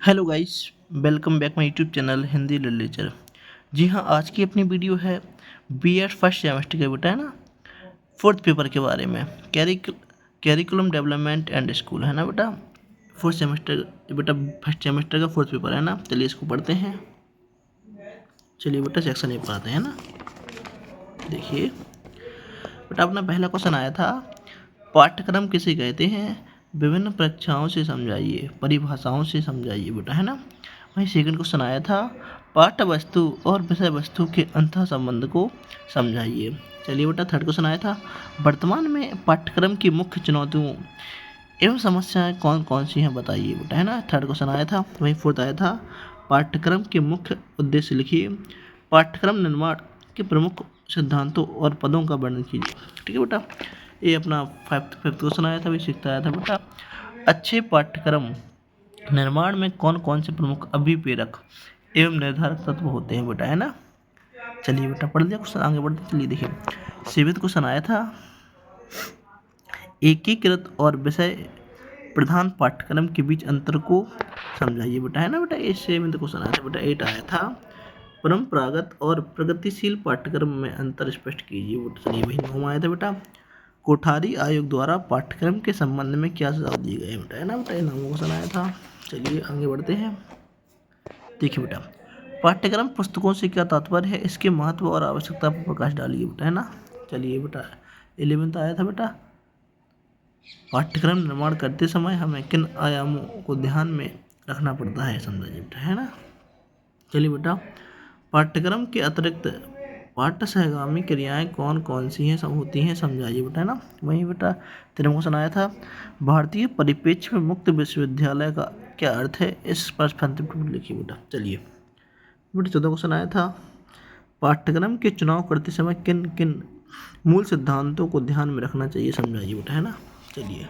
Hello guys, welcome back my YouTube channel Hindi literature. जी हाँ, आज की अपनी वीडियो है बीएड फर्स्ट सेमेस्टर के बेटा है ना, फोर्थ पेपर के बारे में। कैरिकुलम डेवलपमेंट एंड स्कूल है ना बेटा, फोर्थ सेमेस्टर बेटा, फर्स्ट सेमेस्टर का फोर्थ पेपर है ना। चलिए इसको पढ़ते हैं। चलिए बेटा सेक्शन ए पढ़ाते हैं ना। देखिए बेटा, अपना पहला क्वेश्चन आया था, पाठ्यक्रम किसे कहते हैं, विभिन्न परीक्षाओं से समझाइए, परिभाषाओं से समझाइए बेटा है ना। वहीं सेकंड क्वेश्चन आया था, पाठ्य वस्तु और विषय वस्तु के अंतः संबंध को समझाइए। चलिए बेटा, थर्ड क्वेश्चन आया था, वर्तमान में पाठ्यक्रम की मुख्य चुनौतियों एवं समस्याएं कौन कौन सी हैं बताइए बेटा है ना। थर्ड क्वेश्चन आया था। वहीं फोर्थ आया था, पाठ्यक्रम के मुख्य उद्देश्य लिखिए, पाठ्यक्रम निर्माण के प्रमुख सिद्धांतों और पदों का वर्णन कीजिए। ठीक है बेटा, ये अपना फिफ्थ क्वेश्चन आया था। भी सिक्स्थ आया था बेटा, अच्छे पाठ्यक्रम निर्माण में कौन कौन से प्रमुख अभिप्रेरक एवं निर्धारक तत्व होते हैं बेटा है ना। चलिए बेटा पढ़ लिया क्वेश्चन, आगे बढ़ते चलिए। देखिए सेवेंथ क्वेश्चन आया था, एकीकृत और विषय प्रधान पाठ्यक्रम के बीच अंतर को समझाइए बेटा है ना। बेटा ये सेवेंथ क्वेश्चन आया था। बेटा एट आया था, परंपरागत और प्रगतिशील पाठ्यक्रम में अंतर स्पष्ट कीजिए बेटा। चलिए वही नौ आया था बेटा, कोठारी आयोग द्वारा पाठ्यक्रम के संबंध में क्या सुझाव दिए गए बेटा है ना। बेटा ये नौ क्वेश्चन आया था। चलिए आगे बढ़ते हैं। देखिए बेटा, पाठ्यक्रम पुस्तकों से क्या तात्पर्य है, इसके महत्व और आवश्यकता पर प्रकाश डालिए बेटा है ना। चलिए बेटा 11th आया था बेटा, पाठ्यक्रम निर्माण करते समय हमें किन आयामों को ध्यान में रखना पड़ता है समझाइए बेटा है ना। चलिए बेटा, पाठ्यक्रम के अतिरिक्त पाठ्य सहगामी क्रियाएं कौन कौन सी हैं सब होती हैं समझाइए बेटा है ना। वहीं बेटा 13वां क्वेश्चन आया था, भारतीय परिप्रेक्ष्य में मुक्त विश्वविद्यालय का क्या अर्थ है, इस पर संक्षिप्त लिखिए बेटा। चलिए बेटा 14वां क्वेश्चन आया था, पाठ्यक्रम के चुनाव करते समय किन किन मूल सिद्धांतों को ध्यान में रखना चाहिए समझाइए बेटा है ना। चलिए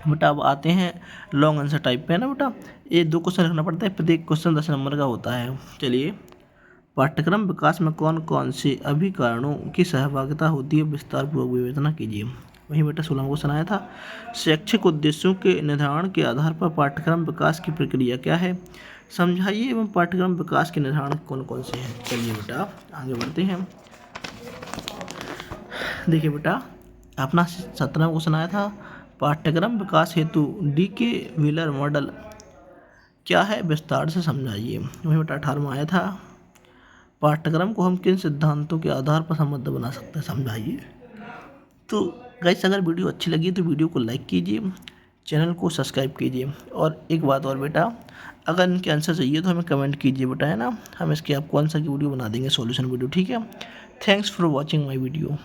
बेटा अब आते हैं लॉन्ग आंसर टाइप पे है ना बेटा। ये 2 क्वेश्चन रखना पड़ता है, प्रत्येक क्वेश्चन 10 नंबर का होता है। चलिए, पाठ्यक्रम विकास में कौन कौन से अभिकरणों की सहभागिता होती है, विस्तार पूर्वक विवेचना कीजिए। वहीं बेटा 16वां क्वेश्चन आया था, शैक्षिक उद्देश्यों के निर्धारण के आधार पर पाठ्यक्रम विकास की प्रक्रिया क्या है, समझाइए एवं पाठ्यक्रम विकास के निर्धारण कौन कौन से हैं। चलिए बेटा आगे बढ़ते हैं। देखिए बेटा, अपना 17वां क्वेश्चन आया था, पाठ्यक्रम विकास हेतु डी.के. व्हीलर मॉडल क्या है, विस्तार से समझाइए। वहीं बेटा 18वां आया था, पाठ्यक्रम को हम किन सिद्धांतों के आधार पर समृद्ध बना सकते हैं समझाइए। तो गाइस, अगर वीडियो अच्छी लगी तो वीडियो को लाइक कीजिए, चैनल को सब्सक्राइब कीजिए। और एक बात और बेटा, अगर इनके आंसर चाहिए तो हमें कमेंट कीजिए बेटा है ना, हम इसके आपको आंसर की वीडियो बना देंगे, सॉल्यूशन वीडियो। ठीक है, thanks for watching my video.